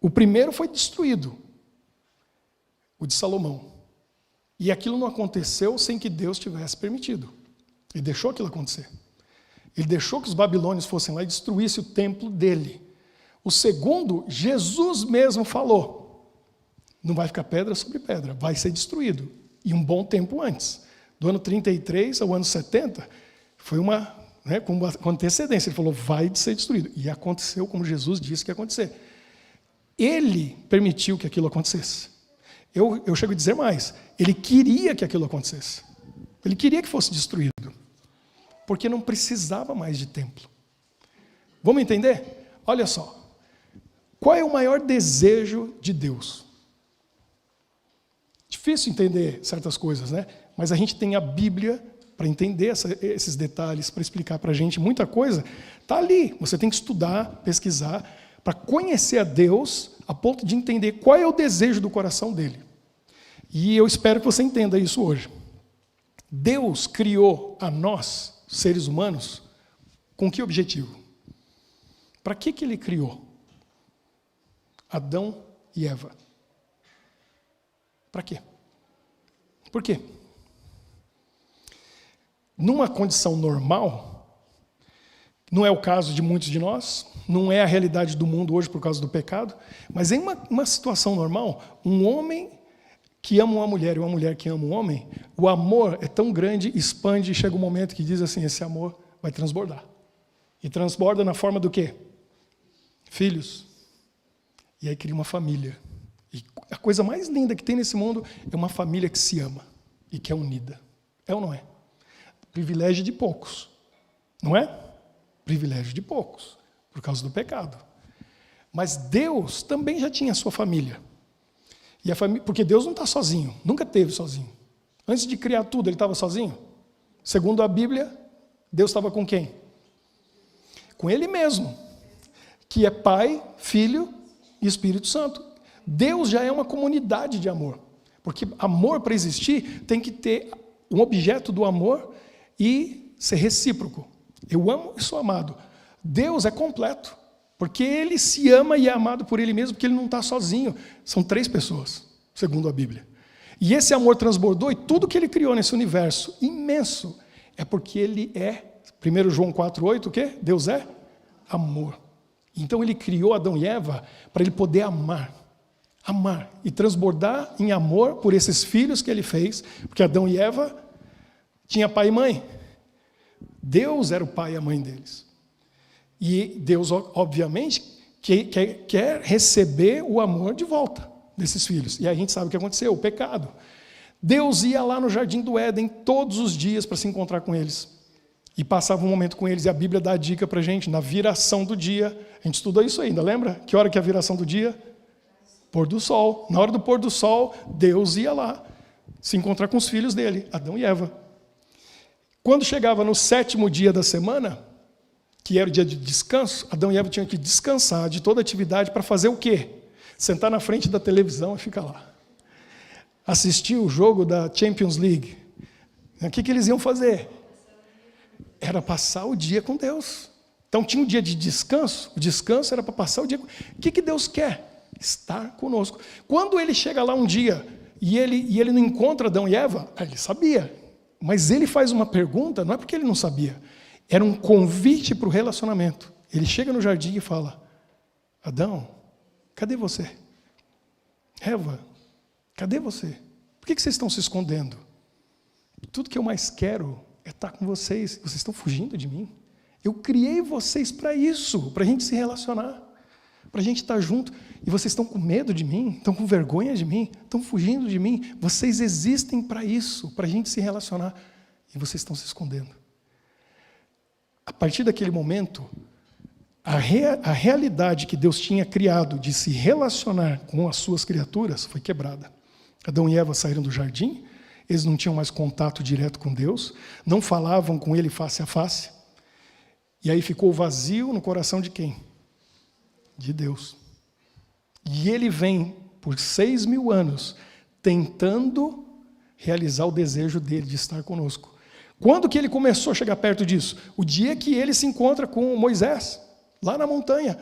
O primeiro foi destruído. O de Salomão. E aquilo não aconteceu sem que Deus tivesse permitido. Ele deixou aquilo acontecer. Ele deixou que os babilônios fossem lá e destruíssem o templo dele. O segundo, Jesus mesmo falou. Não vai ficar pedra sobre pedra, vai ser destruído. E um bom tempo antes. Do ano 33 ao ano 70, foi com antecedência. Ele falou, vai ser destruído. E aconteceu como Jesus disse que ia acontecer. Ele permitiu que aquilo acontecesse. Eu chego a dizer mais, ele queria que aquilo acontecesse. Ele queria que fosse destruído. Porque não precisava mais de templo. Vamos entender? Olha só. Qual é o maior desejo de Deus? Difícil entender certas coisas, né? Mas a gente tem a Bíblia para entender esses detalhes, para explicar para a gente muita coisa. Está ali, você tem que estudar, pesquisar, para conhecer a Deus, a ponto de entender qual é o desejo do coração dele. E eu espero que você entenda isso hoje. Deus criou a nós, seres humanos, com que objetivo? Para que Ele criou Adão e Eva? Para quê? Por quê? Numa condição normal, não é o caso de muitos de nós, não é a realidade do mundo hoje por causa do pecado, mas em uma situação normal, um homem que ama uma mulher e uma mulher que ama um homem, o amor é tão grande, expande e chega um momento que diz assim, esse amor vai transbordar. E transborda na forma do quê? Filhos. E aí cria uma família. E a coisa mais linda que tem nesse mundo é uma família que se ama e que é unida. É ou não é? Privilégio de poucos. Não é? Privilégio de poucos, por causa do pecado. Mas Deus também já tinha a sua família. E a família, porque Deus não está sozinho, nunca esteve sozinho. Antes de criar tudo, Ele estava sozinho? Segundo a Bíblia, Deus estava com quem? Com Ele mesmo, que é Pai, Filho e Espírito Santo. Deus já é uma comunidade de amor. Porque amor, para existir, tem que ter um objeto do amor e ser recíproco. Eu amo e sou amado. Deus é completo. Porque Ele se ama e é amado por Ele mesmo, porque Ele não está sozinho. São 3 pessoas, segundo a Bíblia. E esse amor transbordou, e tudo que ele criou nesse universo imenso é porque ele é, 1 João 4,8, o quê? Deus é amor. Então ele criou Adão e Eva para ele poder amar e transbordar em amor por esses filhos que ele fez, porque Adão e Eva tinham pai e mãe. Deus era o pai e a mãe deles. E Deus, obviamente, quer receber o amor de volta desses filhos. E aí a gente sabe o que aconteceu, o pecado. Deus ia lá no Jardim do Éden todos os dias para se encontrar com eles. E passava um momento com eles, e a Bíblia dá a dica para a gente, na viração do dia. A gente estudou isso ainda, lembra? Que hora que é a viração do dia? Pôr do sol. Na hora do pôr do sol, Deus ia lá se encontrar com os filhos dele, Adão e Eva. Quando chegava no 7º dia da semana, que era o dia de descanso, Adão e Eva tinham que descansar de toda atividade para fazer o quê? Sentar na frente da televisão e ficar lá. Assistir o jogo da Champions League. O que eles iam fazer? Era passar o dia com Deus. Então tinha um dia de descanso, o descanso era para passar o dia com... O que Deus quer? Estar conosco. Quando ele chega lá um dia e ele não encontra Adão e Eva, ele sabia, mas ele faz uma pergunta, não é porque ele não sabia, era um convite para o relacionamento. Ele chega no jardim e fala: Adão, cadê você? Eva, cadê você? Por que vocês estão se escondendo? Tudo que eu mais quero é estar com vocês. Vocês estão fugindo de mim? Eu criei vocês para isso, para a gente se relacionar, para a gente estar junto. E vocês estão com medo de mim? Estão com vergonha de mim? Estão fugindo de mim? Vocês existem para isso, para a gente se relacionar. E vocês estão se escondendo. A partir daquele momento, a realidade que Deus tinha criado de se relacionar com as suas criaturas foi quebrada. Adão e Eva saíram do jardim, eles não tinham mais contato direto com Deus, não falavam com Ele face a face, e aí ficou vazio no coração de quem? De Deus. E Ele vem, por 6.000 anos, tentando realizar o desejo dele de estar conosco. Quando que ele começou a chegar perto disso? O dia que ele se encontra com Moisés, lá na montanha,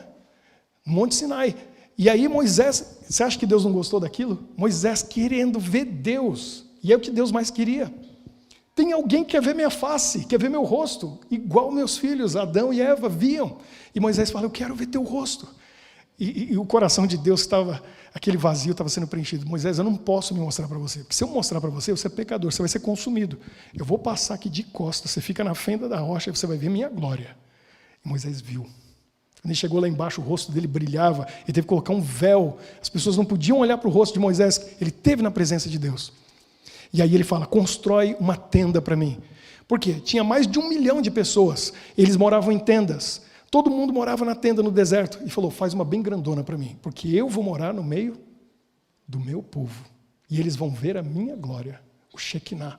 no Monte Sinai. E aí Moisés, você acha que Deus não gostou daquilo? Moisés querendo ver Deus, e é o que Deus mais queria. Tem alguém que quer ver minha face, quer ver meu rosto, igual meus filhos, Adão e Eva, viam. E Moisés fala: eu quero ver teu rosto. E o coração de Deus estava, aquele vazio estava sendo preenchido. Moisés, eu não posso me mostrar para você, porque se eu mostrar para você, você é pecador, você vai ser consumido. Eu vou passar aqui de costas, você fica na fenda da rocha e você vai ver minha glória. E Moisés viu. Quando ele chegou lá embaixo, o rosto dele brilhava, ele teve que colocar um véu, as pessoas não podiam olhar para o rosto de Moisés, ele teve na presença de Deus. E aí ele fala: constrói uma tenda para mim. Por quê? Tinha mais de 1 milhão de pessoas, eles moravam em tendas. Todo mundo morava na tenda no deserto. E falou: faz uma bem grandona para mim, porque eu vou morar no meio do meu povo. E eles vão ver a minha glória, o Shekinah.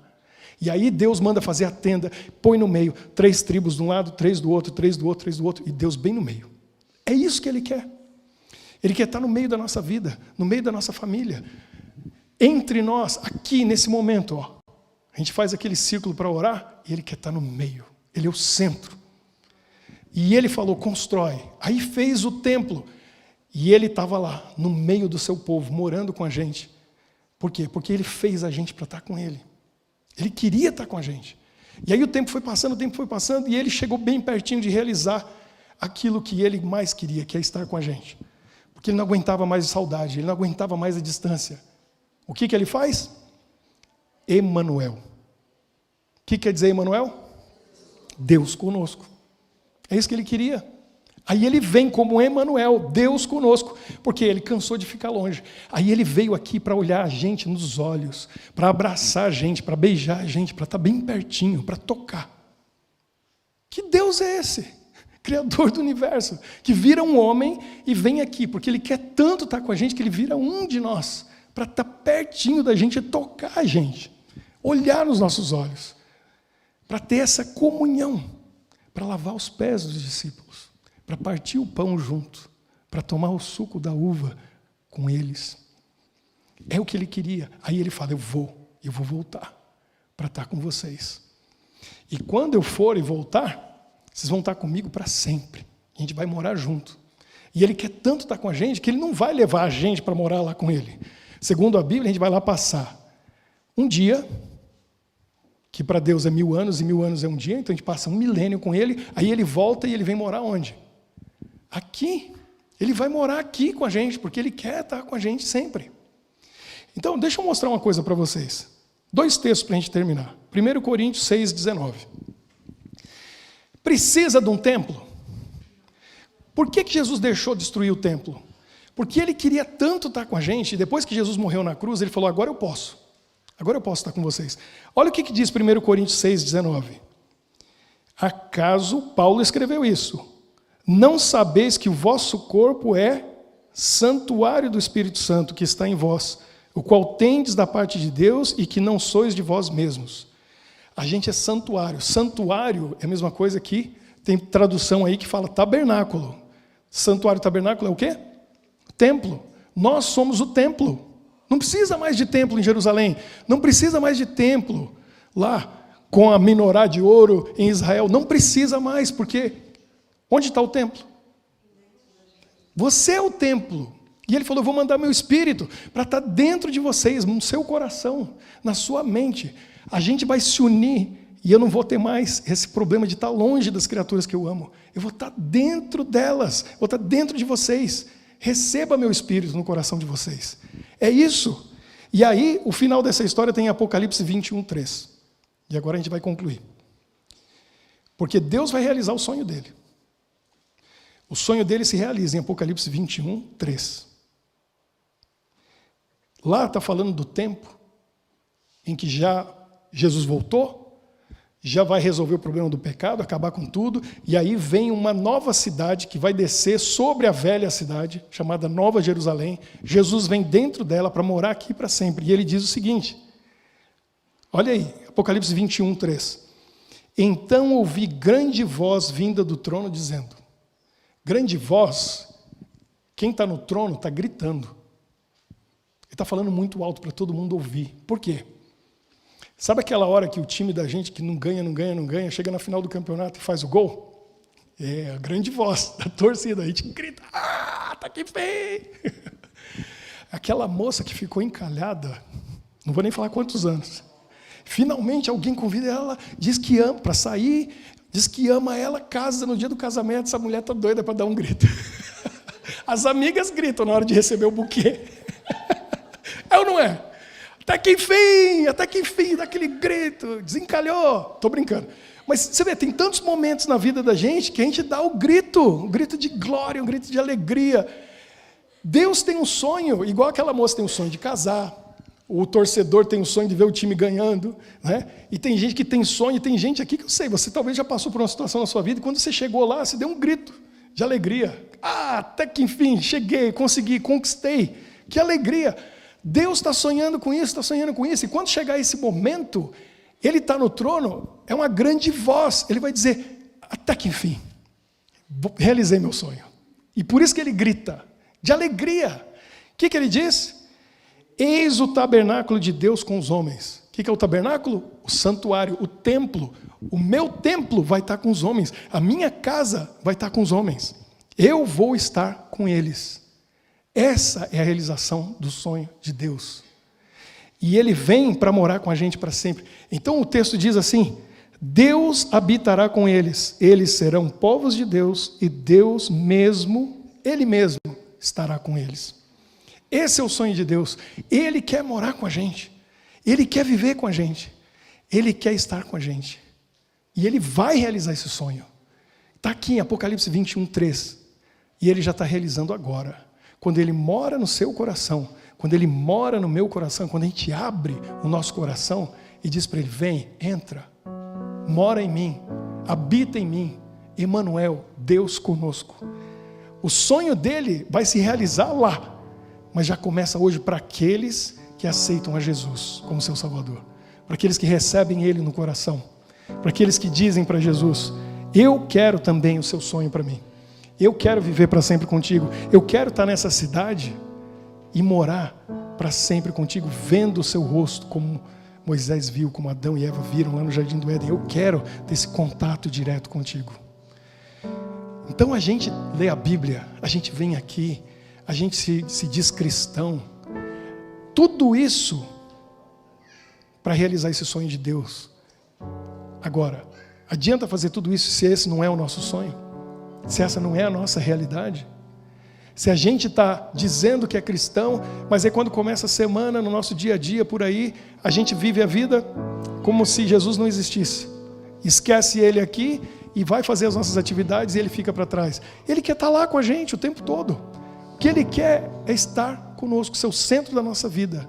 E aí Deus manda fazer a tenda, põe no meio, 3 tribos de um lado, 3 do outro, 3 do outro, 3 do outro, e Deus bem no meio. É isso que Ele quer. Ele quer estar no meio da nossa vida, no meio da nossa família. Entre nós, aqui nesse momento, ó, a gente faz aquele círculo para orar, e Ele quer estar no meio. Ele é o centro. E ele falou: constrói. Aí fez o templo. E ele estava lá, no meio do seu povo, morando com a gente. Por quê? Porque ele fez a gente para estar com ele. Ele queria estar com a gente. E aí o tempo foi passando, e ele chegou bem pertinho de realizar aquilo que ele mais queria, que é estar com a gente. Porque ele não aguentava mais a saudade, ele não aguentava mais a distância. O que ele faz? Emanuel. O que quer dizer Emanuel? Deus conosco. É isso que ele queria. Aí ele vem como Emanuel, Deus conosco, porque ele cansou de ficar longe. Aí ele veio aqui para olhar a gente nos olhos, para abraçar a gente, para beijar a gente, para estar bem pertinho, para tocar. Que Deus é esse? Criador do universo, que vira um homem e vem aqui, porque Ele quer tanto estar com a gente que Ele vira um de nós, para estar pertinho da gente e tocar a gente, olhar nos nossos olhos, para ter essa comunhão. Para lavar os pés dos discípulos, para partir o pão junto, para tomar o suco da uva com eles. É o que ele queria. Aí ele fala: eu vou voltar para estar com vocês. E quando eu for e voltar, vocês vão estar comigo para sempre. A gente vai morar junto. E ele quer tanto estar com a gente que ele não vai levar a gente para morar lá com ele. Segundo a Bíblia, a gente vai lá passar um dia, que para Deus é 1000 anos, e 1000 anos é um dia, então a gente passa 1 milênio com ele, aí ele volta e ele vem morar onde? Aqui. Ele vai morar aqui com a gente, porque ele quer estar com a gente sempre. Então, deixa eu mostrar uma coisa para vocês. 2 textos para a gente terminar. 1 Coríntios 6:19. Precisa de um templo? Por que Jesus deixou destruir o templo? Porque ele queria tanto estar com a gente, e depois que Jesus morreu na cruz, ele falou, agora eu posso estar com vocês. Olha o que diz 1 Coríntios 6:19. Acaso Paulo escreveu isso? Não sabeis que o vosso corpo é santuário do Espírito Santo que está em vós, o qual tendes da parte de Deus e que não sois de vós mesmos. A gente é santuário. Santuário é a mesma coisa que tem tradução aí que fala tabernáculo. Santuário e tabernáculo é o quê? Templo. Nós somos o templo. Não precisa mais de templo em Jerusalém. Não precisa mais de templo lá com a menorá de ouro em Israel. Não precisa mais, porque onde está o templo? Você é o templo. E ele falou, eu vou mandar meu Espírito para estar dentro de vocês, no seu coração, na sua mente. A gente vai se unir e eu não vou ter mais esse problema de estar longe das criaturas que eu amo. Eu vou estar dentro delas, vou estar dentro de vocês. Receba meu Espírito no coração de vocês. É isso. E aí, o final dessa história tem em Apocalipse 21:3. E agora a gente vai concluir. Porque Deus vai realizar o sonho dele. O sonho dele se realiza em Apocalipse 21:3. Lá está falando do tempo em que já Jesus voltou, já vai resolver o problema do pecado, acabar com tudo, e aí vem uma nova cidade que vai descer sobre a velha cidade, chamada Nova Jerusalém. Jesus vem dentro dela para morar aqui para sempre. E ele diz o seguinte, olha aí, Apocalipse 21:3. Então ouvi grande voz vinda do trono dizendo, grande voz, quem está no trono está gritando. Ele está falando muito alto para todo mundo ouvir. Por quê? Sabe aquela hora que o time da gente que não ganha, chega na final do campeonato e faz o gol? É a grande voz da torcida. A gente grita, tá aqui feio. Aquela moça que ficou encalhada, não vou nem falar quantos anos. Finalmente alguém convida ela, diz que ama, para sair, diz que ama ela, casa no dia do casamento, essa mulher está doida para dar um grito. As amigas gritam na hora de receber o buquê. É ou não é? Até que enfim, daquele grito, desencalhou. Estou brincando. Mas você vê, tem tantos momentos na vida da gente que a gente dá um grito de glória, um grito de alegria. Deus tem um sonho, igual aquela moça tem um sonho de casar, o torcedor tem um sonho de ver o time ganhando, né? E tem gente que tem sonho, e tem gente aqui que eu sei, você talvez já passou por uma situação na sua vida, e quando você chegou lá, você deu um grito de alegria. Até que enfim, cheguei, consegui, conquistei. Que alegria! Deus está sonhando com isso, e quando chegar esse momento, Ele está no trono, é uma grande voz, Ele vai dizer, até que enfim, realizei meu sonho. E por isso que Ele grita, de alegria. O que Ele diz? Eis o tabernáculo de Deus com os homens. O que é o tabernáculo? O santuário, o templo. O meu templo vai estar com os homens, a minha casa vai estar com os homens. Eu vou estar com eles. Essa é a realização do sonho de Deus. E Ele vem para morar com a gente para sempre. Então o texto diz assim, Deus habitará com eles, eles serão povos de Deus, e Deus mesmo, Ele mesmo, estará com eles. Esse é o sonho de Deus. Ele quer morar com a gente. Ele quer viver com a gente. Ele quer estar com a gente. E Ele vai realizar esse sonho. Está aqui em Apocalipse 21:3. E Ele já está realizando agora. Quando Ele mora no seu coração, quando Ele mora no meu coração, quando a gente abre o nosso coração e diz para Ele, vem, entra, mora em mim, habita em mim, Emanuel, Deus conosco. O sonho dele vai se realizar lá, mas já começa hoje para aqueles que aceitam a Jesus como seu Salvador, para aqueles que recebem Ele no coração, para aqueles que dizem para Jesus, eu quero também o seu sonho para mim. Eu quero viver para sempre contigo. Eu quero estar nessa cidade e morar para sempre contigo, vendo o seu rosto, como Moisés viu, como Adão e Eva viram lá no Jardim do Éden. Eu quero ter esse contato direto contigo. Então a gente lê a Bíblia, a gente vem aqui, a gente se diz cristão. Tudo isso para realizar esse sonho de Deus. Agora, adianta fazer tudo isso se esse não é o nosso sonho? Se essa não é a nossa realidade? Se a gente está dizendo que é cristão, mas aí quando começa a semana, no nosso dia a dia, por aí, a gente vive a vida como se Jesus não existisse. Esquece Ele aqui e vai fazer as nossas atividades e Ele fica para trás. Ele quer estar lá com a gente o tempo todo. O que Ele quer é estar conosco, ser o centro da nossa vida,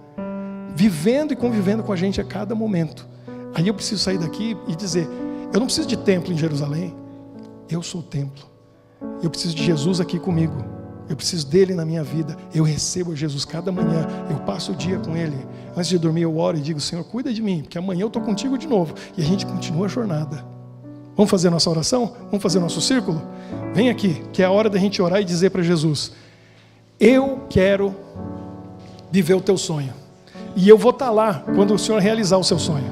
vivendo e convivendo com a gente a cada momento. Aí eu preciso sair daqui e dizer, eu não preciso de templo em Jerusalém, eu sou o templo. Eu preciso de Jesus aqui comigo. Eu preciso dele na minha vida. Eu recebo Jesus cada manhã. Eu passo o dia com ele. Antes de dormir eu oro e digo, Senhor, cuida de mim, porque amanhã eu estou contigo de novo. E a gente continua a jornada. Vamos fazer a nossa oração? Vamos fazer o nosso círculo? Vem aqui, que é a hora da gente orar e dizer para Jesus, eu quero viver o teu sonho. E eu vou estar lá quando o Senhor realizar o seu sonho.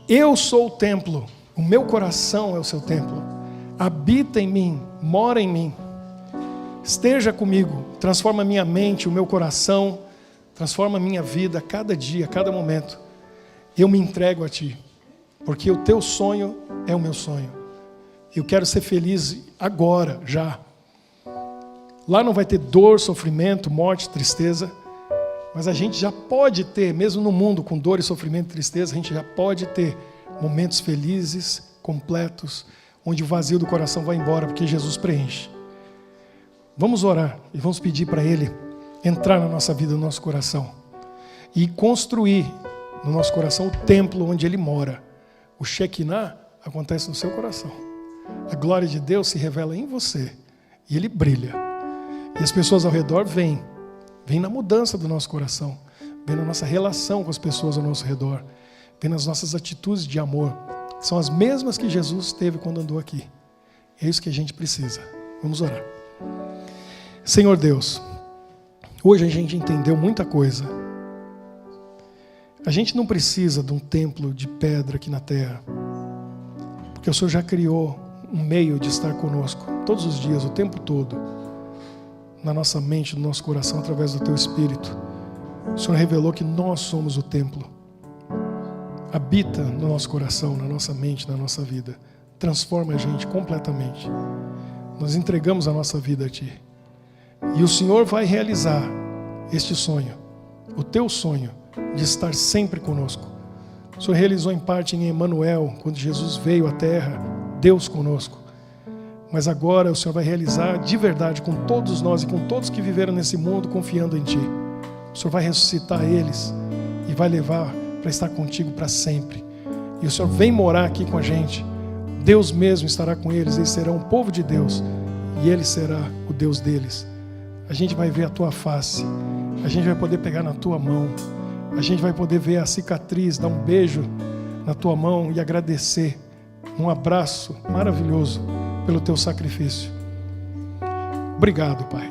Eu sou o templo. O meu coração é o seu templo. Habita em mim, mora em mim. Esteja comigo, transforma minha mente, o meu coração, transforma minha vida, cada dia, cada momento. Eu me entrego a Ti, porque o Teu sonho é o meu sonho. Eu quero ser feliz agora, já. Lá não vai ter dor, sofrimento, morte, tristeza, mas a gente já pode ter, mesmo no mundo com dor e sofrimento e tristeza, a gente já pode ter momentos felizes, completos, onde o vazio do coração vai embora, porque Jesus preenche. Vamos orar e vamos pedir para Ele entrar na nossa vida, no nosso coração e construir no nosso coração o templo onde Ele mora. O Shekinah acontece no seu coração. A glória de Deus se revela em você e Ele brilha. E as pessoas ao redor vêm na mudança do nosso coração, vêm na nossa relação com as pessoas ao nosso redor, vêm nas nossas atitudes de amor, que são as mesmas que Jesus teve quando andou aqui. É isso que a gente precisa. Vamos orar. Senhor Deus, hoje a gente entendeu muita coisa. A gente não precisa de um templo de pedra aqui na terra, porque o Senhor já criou um meio de estar conosco todos os dias, o tempo todo, na nossa mente, no nosso coração, através do Teu Espírito. O Senhor revelou que nós somos o templo. Habita no nosso coração, na nossa mente, na nossa vida. Transforma a gente completamente. Nós entregamos a nossa vida a Ti. E o Senhor vai realizar este sonho, o Teu sonho, de estar sempre conosco. O Senhor realizou em parte em Emanuel, quando Jesus veio à terra, Deus conosco. Mas agora o Senhor vai realizar de verdade com todos nós e com todos que viveram nesse mundo confiando em Ti. O Senhor vai ressuscitar eles e vai levar para estar contigo para sempre. E o Senhor vem morar aqui com a gente. Deus mesmo estará com eles, eles serão o povo de Deus e Ele será o Deus deles. A gente vai ver a Tua face, a gente vai poder pegar na Tua mão, a gente vai poder ver a cicatriz, dar um beijo na Tua mão e agradecer, um abraço maravilhoso pelo Teu sacrifício. Obrigado, Pai.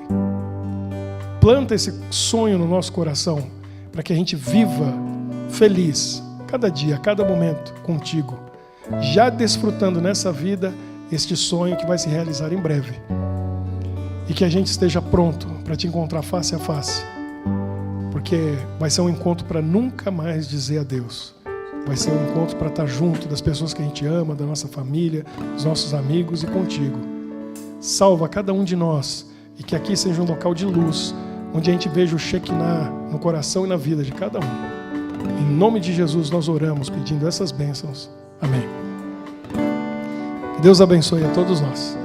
Planta esse sonho no nosso coração, para que a gente viva feliz, cada dia, cada momento, contigo, já desfrutando nessa vida este sonho que vai se realizar em breve. E que a gente esteja pronto para Te encontrar face a face, porque vai ser um encontro para nunca mais dizer adeus. Vai ser um encontro para estar junto das pessoas que a gente ama, da nossa família, dos nossos amigos e contigo. Salva cada um de nós e que aqui seja um local de luz, onde a gente veja o Shekinah no coração e na vida de cada um. Em nome de Jesus nós oramos pedindo essas bênçãos. Amém. Que Deus abençoe a todos nós.